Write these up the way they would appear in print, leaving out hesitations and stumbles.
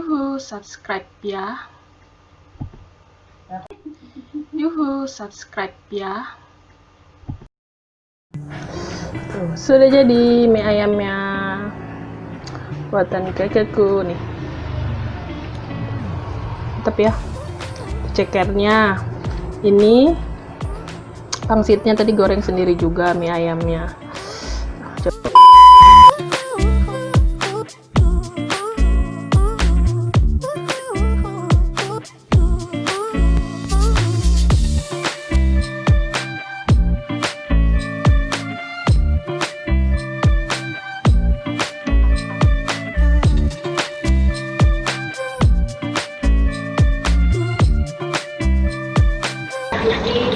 Yuhu, subscribe ya. Yuhu, subscribe ya. Tuh, sudah jadi mie ayamnya buatan kakekku nih. Mantap ya. Cekernya. Ini pangsitnya tadi goreng sendiri juga mie ayamnya. Coba.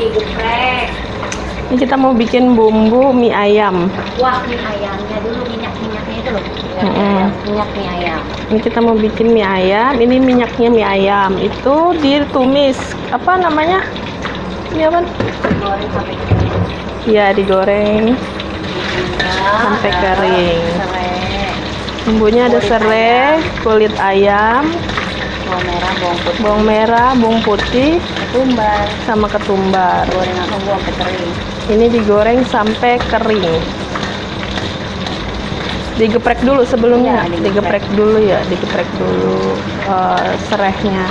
Digeprek. Ini kita mau bikin bumbu mie ayam. Wah, mie ayamnya dulu minyak-minyaknya itu loh. Minyak mie ayam. Ini kita mau bikin mie ayam. Ini minyaknya mie ayam. Itu ditumis. Apa namanya? Ini apa? Digoreng sampai kering. Iya, digoreng sampai kering. Serai. Bumbunya ada serai, kulit ayam, Bawang merah, bawang putih, bawang merah, bawang putih, ketumbar. sama ketumbar. Goreng tunggu sampai kering. Ini digoreng sampai kering. Digeprek dulu sebelumnya. Iya, Digeprek dulu ya, digeprek dulu serehnya.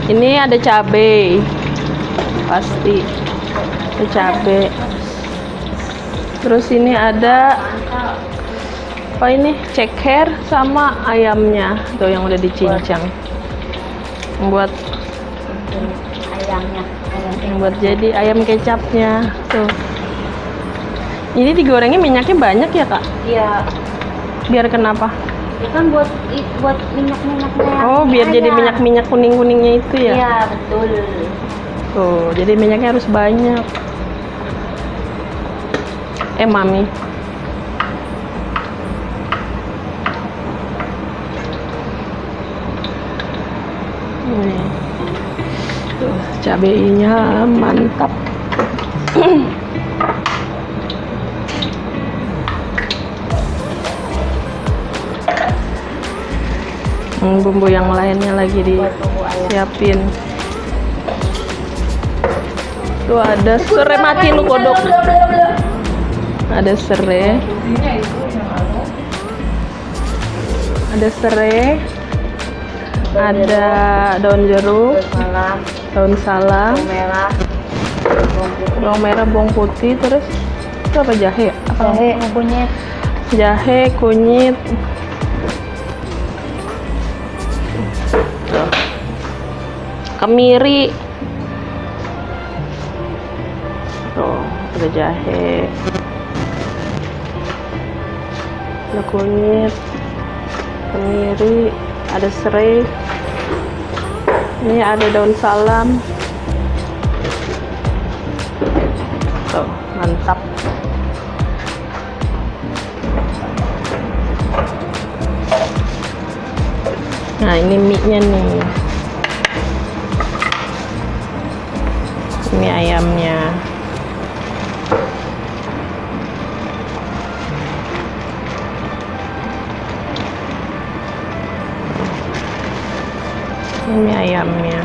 Ini ada cabai, pasti ada cabai. Terus ini ada apa ini? Ceker sama ayamnya, tuh yang udah dicincang. Buat Ayamnya, buat jadi ayam kecapnya. Tuh. Ini digorengnya minyaknya banyak ya, Kak? Iya, Biar kenapa? itu kan buat minyak-minyaknya. Oh, biar jadi minyak-minyak kuning-kuningnya itu ya? Iya, betul. Tuh, jadi minyaknya harus banyak. Mami. Nih. Tuh, cabenya mantap. Bumbu yang lainnya lagi disiapin. Tuh ada serai, mati lu kodok. Ada serai. Ada serai. Ada daun jeruk, Salam, daun salam, bawang merah, bawang merah, bawang putih, terus itu apa, jahe? Apa? jahe, kunyit. Jahe, kunyit. Tuh. Kemiri. Tuh, ada jahe. Ada kunyit, kemiri, ada serai. Ini ada daun salam. Tuh, mantap. Nah, ini mie-nya nih. Mie ayamnya. Ini ayamnya.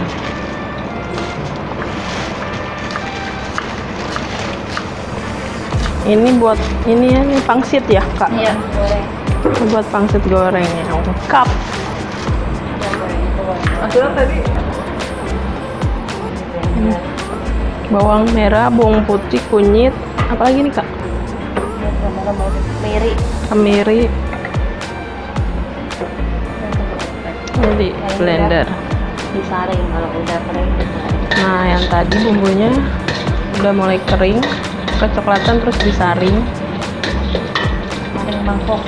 Ini buat ini ya, nih pangsit ya, Kak? Iya, goreng. Ini buat pangsit gorengnya. Lengkap. Tadi bawang merah, bawang putih, kunyit, apa lagi nih, Kak? Kemiri. Kemiri. Jadi blender. Disaring kalau udah kering. Nah, yang tadi bumbunya udah mulai kering, kecoklatan, terus disaring. Saring mangkok.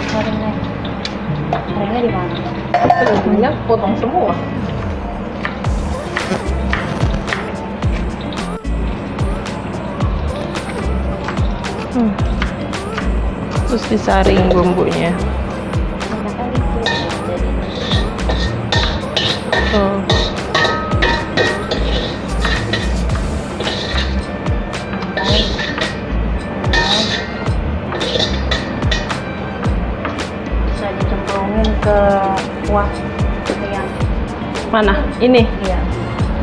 Saringnya. Saringnya di mana? Minyak potong semua. Terus disaring bumbunya. ke kuah ayam. Mana? Ini. Iya.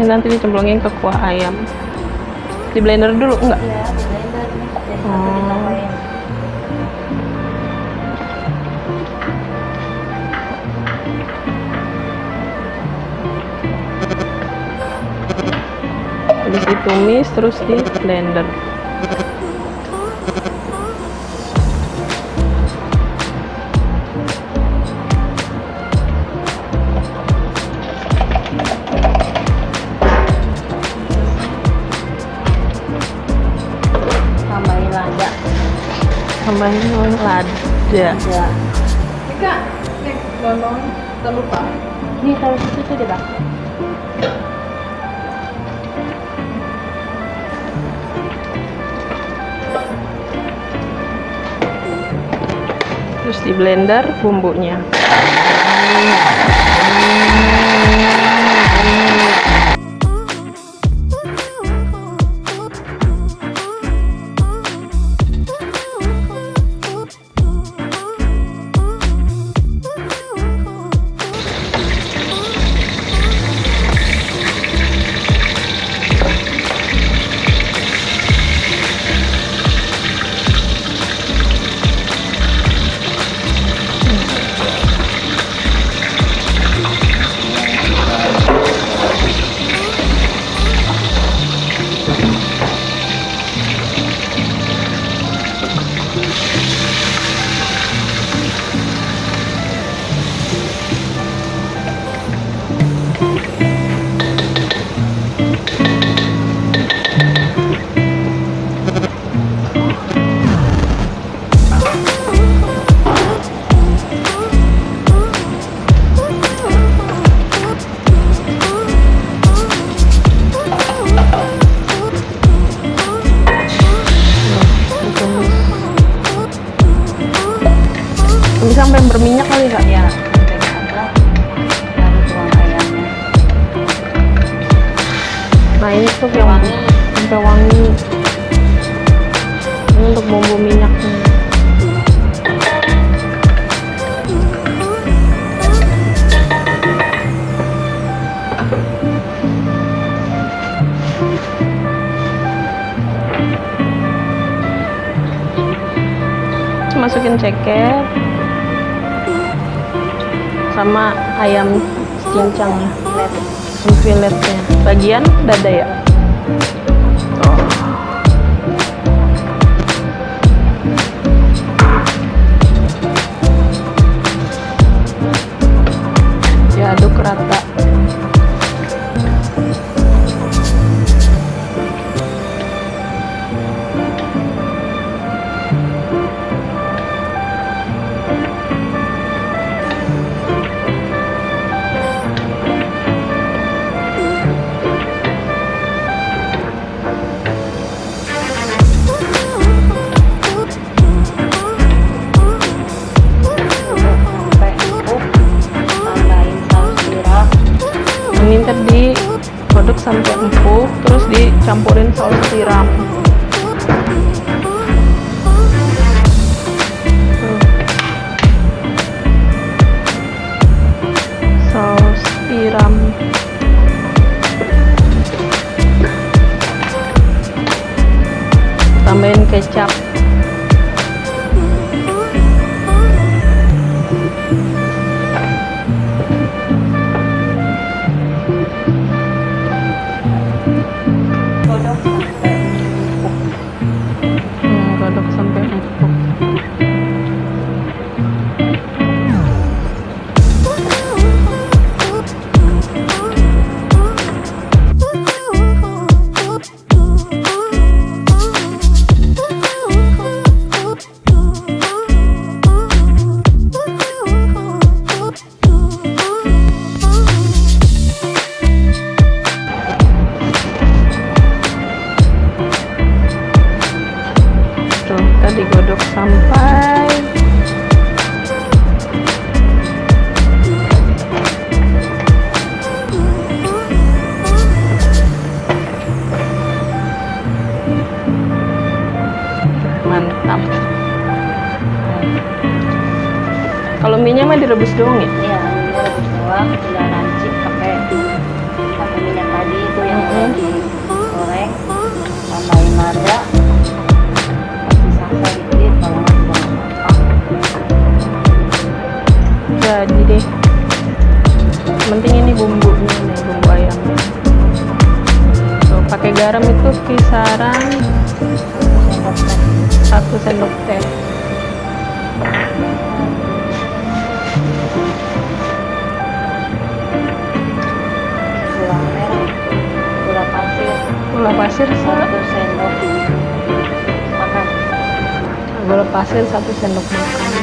Ini nanti dicemplungin ke kuah ayam. Di blender dulu enggak? Iya, di blender nih. Jadi satu Oh. ditambahin. Habis ditumis terus di blender. Tambahin lada. Tambahin lada. Ya. Kak, bawang terlupa. Nih taruh situ tuh deh, Bang. Terus di blender bumbunya. Bisa sampai berminyak kali Kak? Ya, sampai ada. Baru tuang ayamnya. Nah ini tuh yang Wangi. sampai wangi. Ini untuk bumbu minyaknya. Terus masukin ceker sama ayam cincangnya, filetnya, bagian dada ya. Oh. Diaduk rata. Sampai empuk. Tambahin saus tiram. Ini tadi diaduk sampai empuk, terus dicampurin saus tiram. Tuh. Saus tiram. Tambahin kecap. Godok sampai empuk. Godok sampai empuk. ininya mah direbus doang ya? Iya, ini rebus doang, tinggal lancip pakai minyak tadi itu yang udah digoreng, tambahin lada, kasih sambal dikit, kalau nggak juga nggak apa-apa. Jadi deh. Penting ini bumbunya nih, bumbu ayamnya. Tuh, pakai garam itu kisaran 1 sendok teh. Gula merah, Gula pasir 1 sendok makan. Gula pasir 1 sendok makan.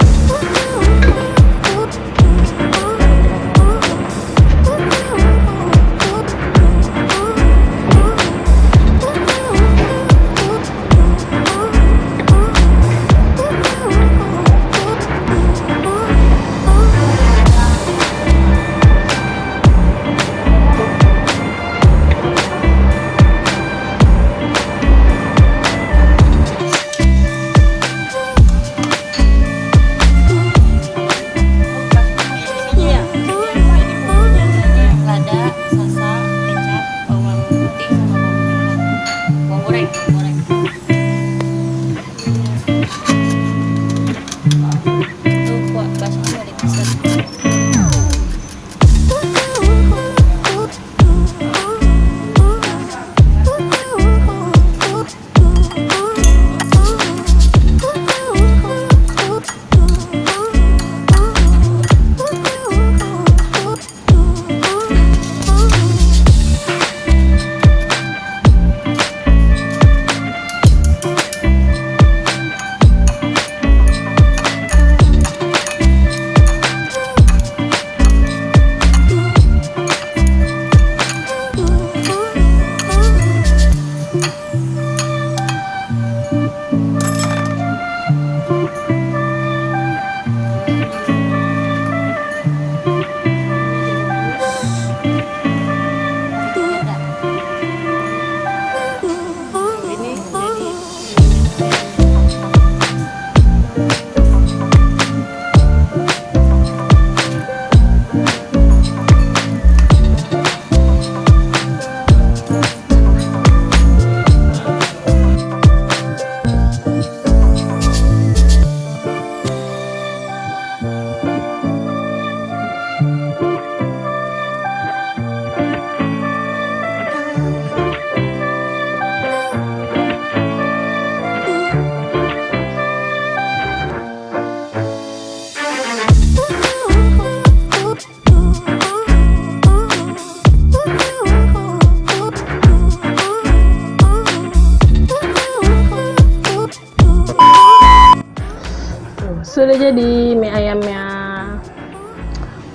Sudah jadi mie ayamnya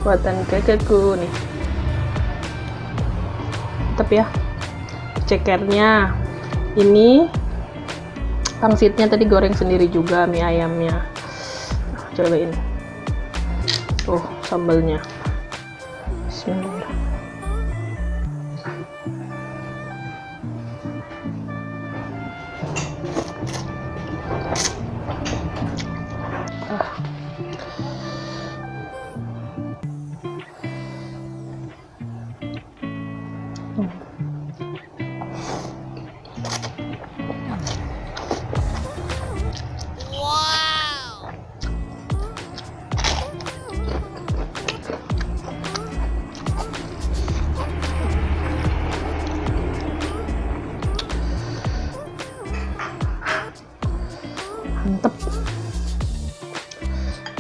buatan kakekku nih. Mantap ya. Cekernya ini pangsitnya tadi goreng sendiri juga mie ayamnya. Cobain. Tuh sambalnya. Bismillah. Mantep,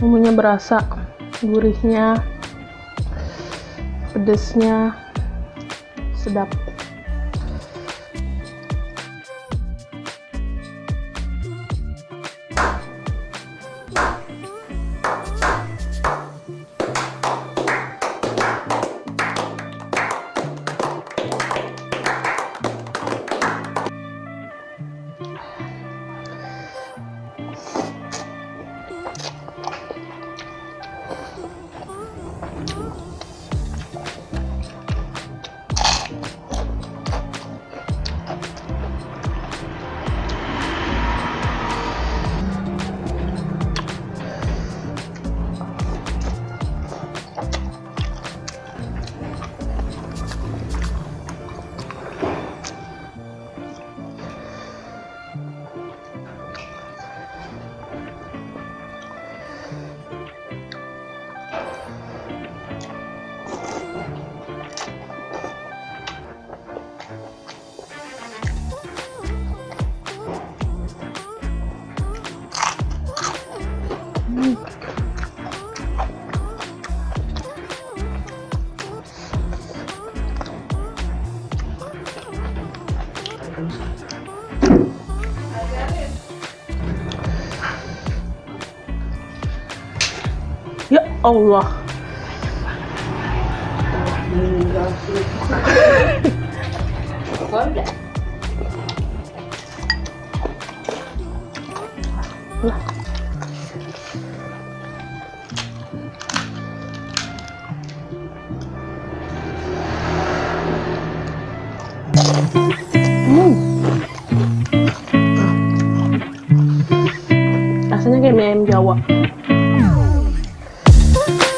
bumbunya berasa, gurihnya, pedesnya, sedap. Allah. Meninggal sih. Boleh. Lah. Rasanya kayak mie ayam Jawa.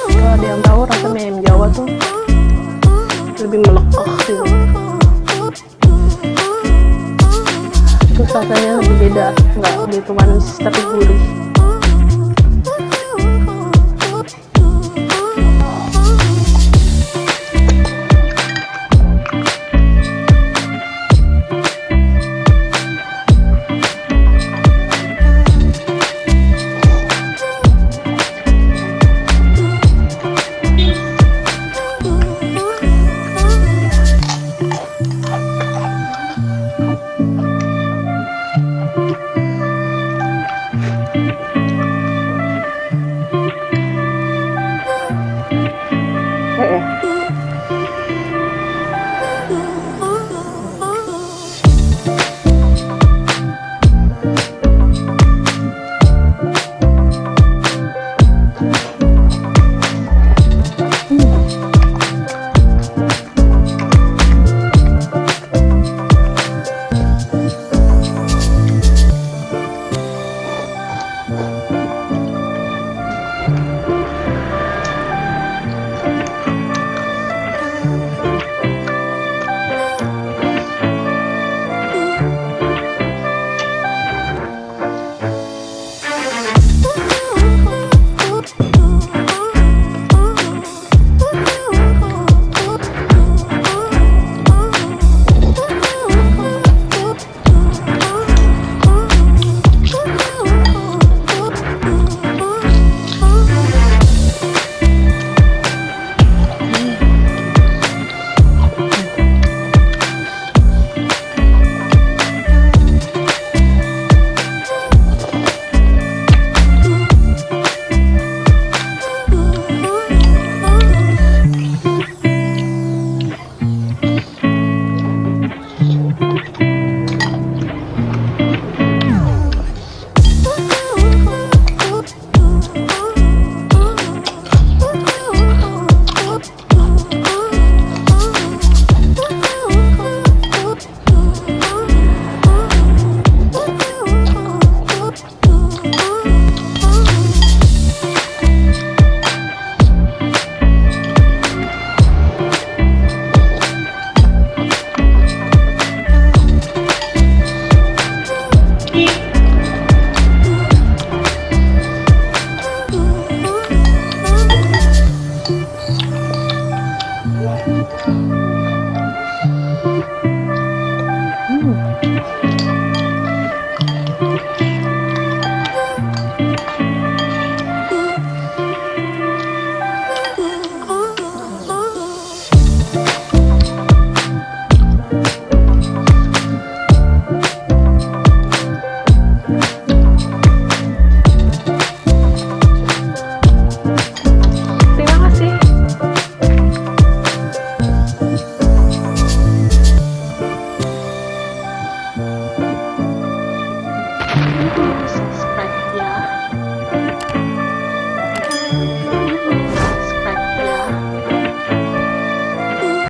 Kalau ada yang tahu rasa mie ayam Jawa tuh lebih melekat gitu. Terus rasanya lebih beda, nggak gitu manis tapi gurih.